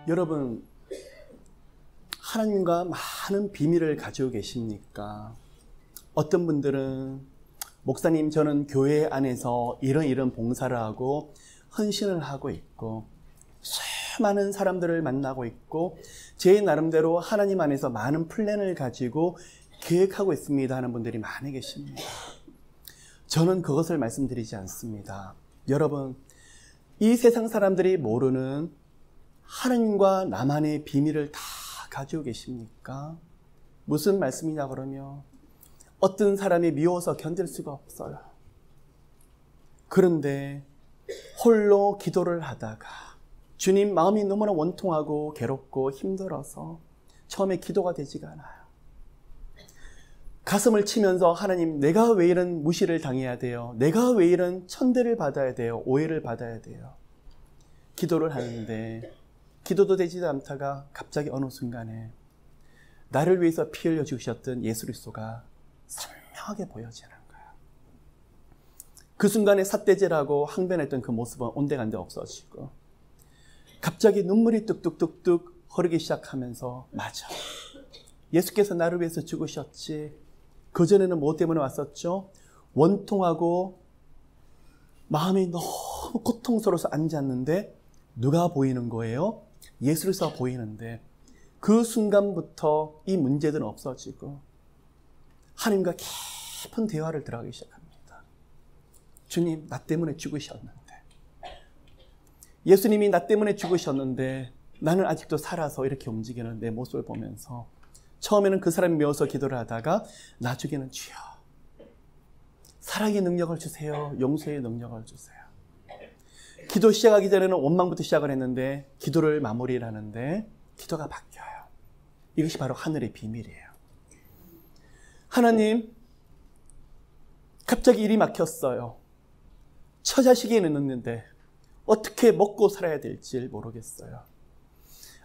여러분, 하나님과 많은 비밀을 가지고 계십니까? 어떤 분들은 목사님, 저는 교회 안에서 이런 봉사를 하고 헌신을 하고 있고 수많은 사람들을 만나고 있고 제 나름대로 하나님 안에서 많은 플랜을 가지고 계획하고 있습니다 하는 분들이 많이 계십니다. 저는 그것을 말씀드리지 않습니다. 여러분, 이 세상 사람들이 모르는 하나님과 나만의 비밀을 다 가지고 계십니까? 무슨 말씀이냐 그러면 어떤 사람이 미워서 견딜 수가 없어요. 그런데 홀로 기도를 하다가 주님, 마음이 너무나 원통하고 괴롭고 힘들어서 처음에 기도가 되지가 않아요. 가슴을 치면서 하나님, 내가 왜 이런 무시를 당해야 돼요? 내가 왜 이런 천대를 받아야 돼요? 오해를 받아야 돼요? 기도를 하는데 기도도 되지도 않다가 갑자기 어느 순간에 나를 위해서 피 흘려 주셨던 예수 그리스도가 선명하게 보여지는 거예요. 그 순간에 삿대질하고 항변했던 그 모습은 온데간데 없어지고 갑자기 눈물이 뚝뚝뚝뚝 흐르기 시작하면서 맞아, 예수께서 나를 위해서 죽으셨지. 그전에는 뭐 때문에 왔었죠? 원통하고 마음이 너무 고통스러워서 앉았는데 누가 보이는 거예요? 예수 그리스도가 보이는데 그 순간부터 이 문제들은 없어지고 하나님과 깊은 대화를 들어가기 시작합니다. 주님, 나 때문에 죽으셨는데, 예수님이 나 때문에 죽으셨는데 나는 아직도 살아서 이렇게 움직이는 내 모습을 보면서 처음에는 그 사람이 미워서 기도를 하다가 나중에는 주여, 사랑의 능력을 주세요. 용서의 능력을 주세요. 기도 시작하기 전에는 원망부터 시작을 했는데 기도를 마무리를 하는데 기도가 바뀌어요. 이것이 바로 하늘의 비밀이에요. 하나님, 갑자기 일이 막혔어요. 처자식이 있는데 어떻게 먹고 살아야 될지 모르겠어요.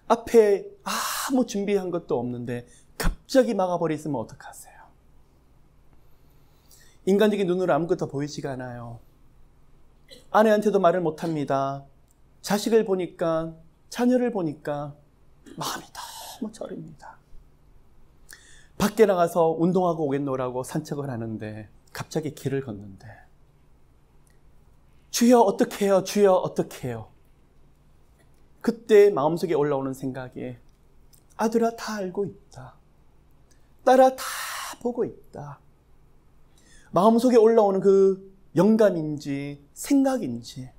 앞에 아무 준비한 것도 없는데 갑자기 막아버리시면 어떡하세요? 인간적인 눈으로 아무것도 보이지가 않아요. 아내한테도 말을 못합니다. 자식을 보니까, 자녀를 보니까 마음이 너무 저립니다. 밖에 나가서 운동하고 오겠노라고 산책을 하는데 갑자기 길을 걷는데 주여 어떻게 해요? 주여 어떻게 해요? 그때 마음속에 올라오는 생각이 아들아, 다 알고 있다. 딸아, 다 보고 있다. 마음속에 올라오는 그 영감인지 생각인지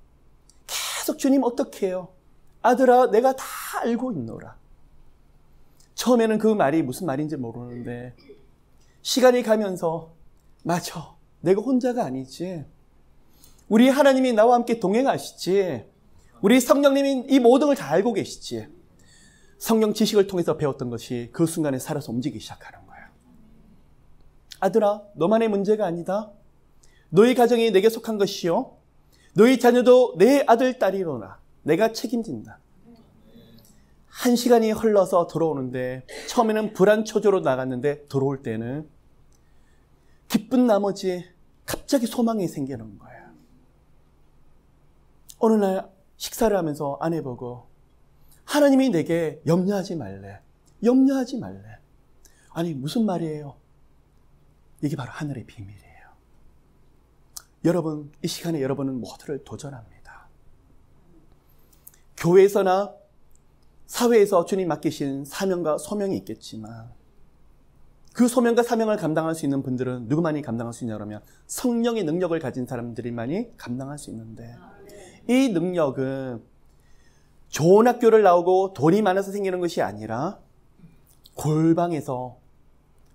계속 주님 어떻게 해요? 아들아, 내가 다 알고 있노라. 처음에는 그 말이 무슨 말인지 모르는데 시간이 가면서 맞아, 내가 혼자가 아니지. 우리 하나님이 나와 함께 동행하시지. 우리 성령님이 이 모든 걸 다 알고 계시지. 성령 지식을 통해서 배웠던 것이 그 순간에 살아서 움직이기 시작하는 거예요. 아들아, 너만의 문제가 아니다. 너희 가정이 내게 속한 것이요, 너희 자녀도 내 아들, 딸이로나. 내가 책임진다. 1시간이 흘러서 들어오는데 처음에는 불안초조로 나갔는데 들어올 때는 기쁜 나머지 갑자기 소망이 생기는 거예요. 어느 날 식사를 하면서 아내 보고 하나님이 내게 염려하지 말래. 염려하지 말래. 아니, 무슨 말이에요? 이게 바로 하늘의 비밀이에요. 여러분, 이 시간에 여러분은 모두를 도전합니다. 교회에서나 사회에서 주님 맡기신 사명과 소명이 있겠지만 그 소명과 사명을 감당할 수 있는 분들은 누구만이 감당할 수 있냐 그러면 성령의 능력을 가진 사람들이만이 감당할 수 있는데 이 능력은 좋은 학교를 나오고 돈이 많아서 생기는 것이 아니라 골방에서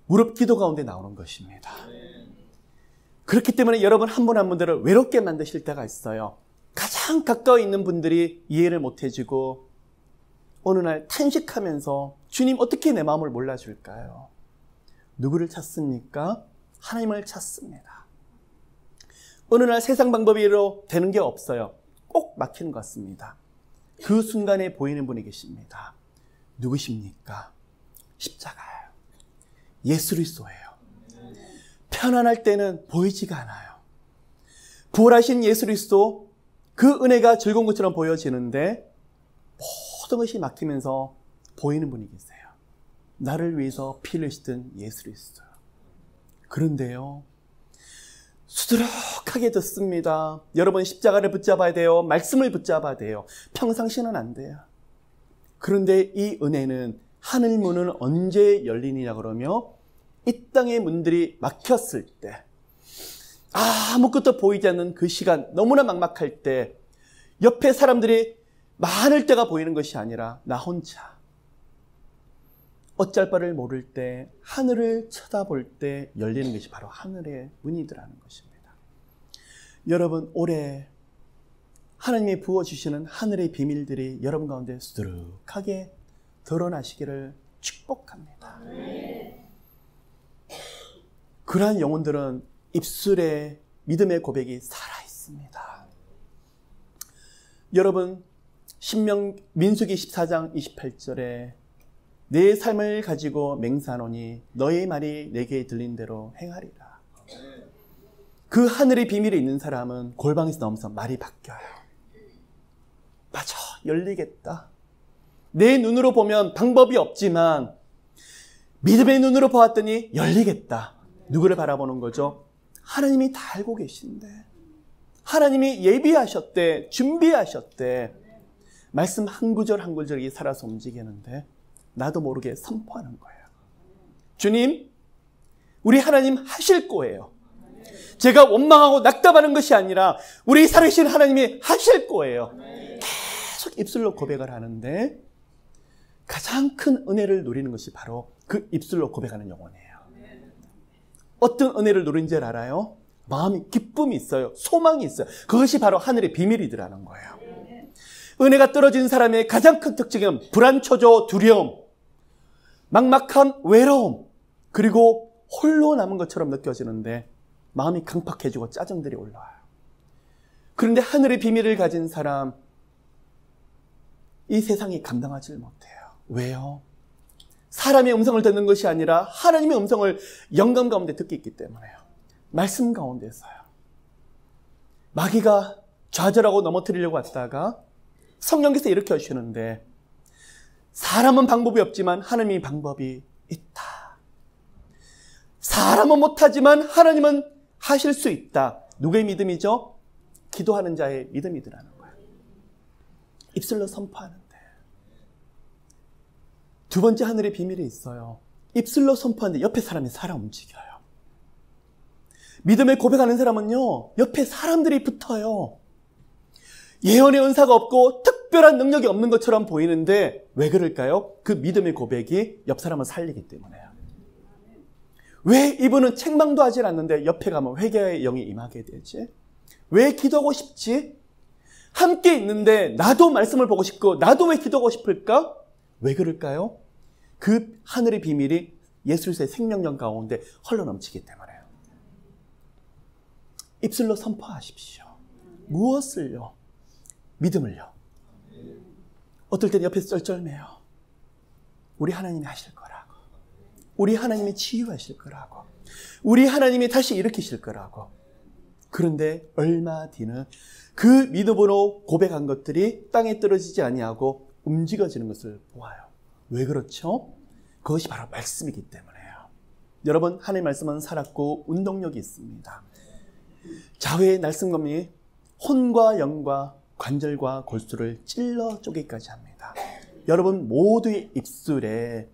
무릎 기도 가운데 나오는 것입니다. 그렇기 때문에 여러분 한 분 한 분들을 외롭게 만드실 때가 있어요. 가장 가까이 있는 분들이 이해를 못해주고 어느 날 탄식하면서 주님 어떻게 내 마음을 몰라줄까요? 누구를 찾습니까? 하나님을 찾습니다. 어느 날 세상 방법으로 되는 게 없어요. 꼭 막히는 것 같습니다. 그 순간에 보이는 분이 계십니다. 누구십니까? 십자가예요. 예수 그리스도예요. 편안할 때는 보이지가 않아요. 부활하신 예수 그리스도, 그 은혜가 즐거운 것처럼 보여지는데 모든 것이 막히면서 보이는 분이 계세요. 나를 위해서 피를 흘리신 예수 그리스도. 그런데요, 수두룩하게 듣습니다. 여러분, 십자가를 붙잡아야 돼요. 말씀을 붙잡아야 돼요. 평상시는 안 돼요. 그런데 이 은혜는 하늘 문은 언제 열리느냐 그러며 이 땅의 문들이 막혔을 때, 아무것도 보이지 않는 그 시간, 너무나 막막할 때 옆에 사람들이 많을 때가 보이는 것이 아니라 나 혼자 어쩔 바를 모를 때 하늘을 쳐다볼 때 열리는 것이 바로 하늘의 문이더라는 것입니다. 여러분, 올해 하나님이 부어주시는 하늘의 비밀들이 여러분 가운데 수두룩하게 드러나시기를 축복합니다. 그러한 영혼들은 입술에 믿음의 고백이 살아있습니다. 여러분, 민수기 14장 28절에 내 삶을 가지고 맹세하노니 너의 말이 내게 들린 대로 행하리라. 그 하늘의 비밀이 있는 사람은 골방에서 나오면서 말이 바뀌어요. 맞아, 열리겠다. 내 눈으로 보면 방법이 없지만 믿음의 눈으로 보았더니 열리겠다. 누구를 바라보는 거죠? 하나님이 다 알고 계신데, 하나님이 예비하셨대, 준비하셨대. 말씀 한 구절 한 구절이 살아서 움직이는데 나도 모르게 선포하는 거예요. 주님, 우리 하나님 하실 거예요. 제가 원망하고 낙담하는 것이 아니라 우리 살아계신 하나님이 하실 거예요. 계속 입술로 고백을 하는데 가장 큰 은혜를 누리는 것이 바로 그 입술로 고백하는 영혼이에요. 어떤 은혜를 누린 줄 알아요? 마음이 기쁨이 있어요. 소망이 있어요. 그것이 바로 하늘의 비밀이더라는 거예요. 은혜가 떨어진 사람의 가장 큰 특징은 불안, 초조, 두려움, 막막한 외로움, 그리고 홀로 남은 것처럼 느껴지는데 마음이 강팍해지고 짜증들이 올라와요. 그런데 하늘의 비밀을 가진 사람, 이 세상이 감당하지 못해요. 왜요? 사람의 음성을 듣는 것이 아니라 하나님의 음성을 영감 가운데 듣기 있기 때문에요. 말씀 가운데서요. 마귀가 좌절하고 넘어뜨리려고 왔다가 성령께서 이렇게 하시는데, 사람은 방법이 없지만 하나님의 방법이 있다. 사람은 못하지만 하나님은 하실 수 있다. 누구의 믿음이죠? 기도하는 자의 믿음이더라는 거예요. 입술로 선포하는데. 두 번째 하늘의 비밀이 있어요. 입술로 선포하는데 옆에 사람이 살아 움직여요. 믿음을 고백하는 사람은요, 옆에 사람들이 붙어요. 예언의 은사가 없고 특별한 능력이 없는 것처럼 보이는데 왜 그럴까요? 그 믿음의 고백이 옆 사람을 살리기 때문에요. 왜 이분은 책망도 하질 않는데 옆에 가면 회개의 영이 임하게 되지? 왜 기도하고 싶지? 함께 있는데 나도 말씀을 보고 싶고 나도 왜 기도하고 싶을까? 왜 그럴까요? 그 하늘의 비밀이 예수 그리스도의 생명력 가운데 흘러넘치기 때문에요. 입술로 선포하십시오. 무엇을요? 믿음을요. 어떨 때는 옆에서 쩔쩔매요. 우리 하나님이 하실 거라고. 우리 하나님이 치유하실 거라고. 우리 하나님이 다시 일으키실 거라고. 그런데 얼마 뒤는 그 믿음으로 고백한 것들이 땅에 떨어지지 아니하고 움직여지는 것을 보아요. 왜 그렇죠? 그것이 바로 말씀이기 때문에요. 여러분, 하나님의 말씀은 살았고 운동력이 있습니다. 좌우의 날쌘검이 혼과 영과 관절과 골수를 찔러 쪼개기까지 합니다. 여러분 모두의 입술에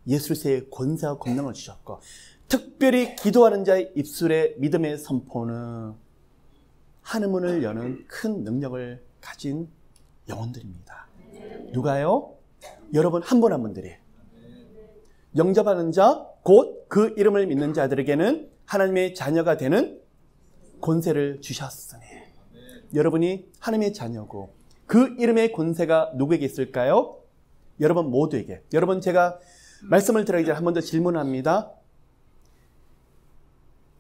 예수 그리스도의 권세와 권능을 주셨고, 특별히 기도하는 자의 입술에 믿음의 선포는 하늘문을 여는 큰 능력을 가진 영혼들입니다. 누가요? 여러분 한 분 한 분들이 영접하는 자, 곧 그 이름을 믿는 자들에게는 하나님의 자녀가 되는 권세를 주셨으니, 여러분이 하나님의 자녀고 그 이름의 권세가 누구에게 있을까요? 여러분 모두에게. 여러분, 제가 말씀을 드리기 전에 한 번 더 질문합니다.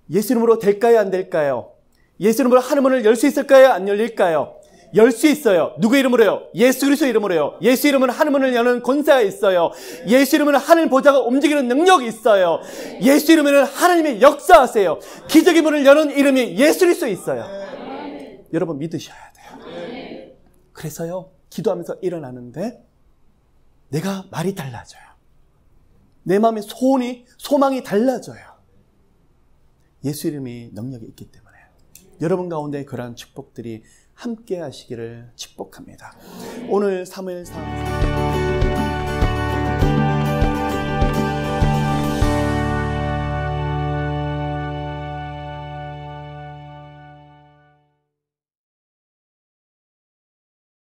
예수 이름으로 될까요? 안 될까요? 예수 이름으로 하늘문을 열 수 있을까요? 안 열릴까요? 열 수 있어요. 누구 이름으로요? 예수 그리스도 이름으로요. 예수 이름은 하늘문을 여는 권세가 있어요. 예수 이름은 하늘 보좌가 움직이는 능력이 있어요. 예수 이름은 하나님의 역사하세요. 기적의 문을 여는 이름이 예수 그리스도 있어요. 여러분 믿으셔야 돼요. 그래서요, 기도하면서 일어나는데 내가 말이 달라져요. 내 마음의 소망이 달라져요. 예수 이름이 능력이 있기 때문에 여러분 가운데 그러한 축복들이 함께 하시기를 축복합니다. 오늘 사무엘상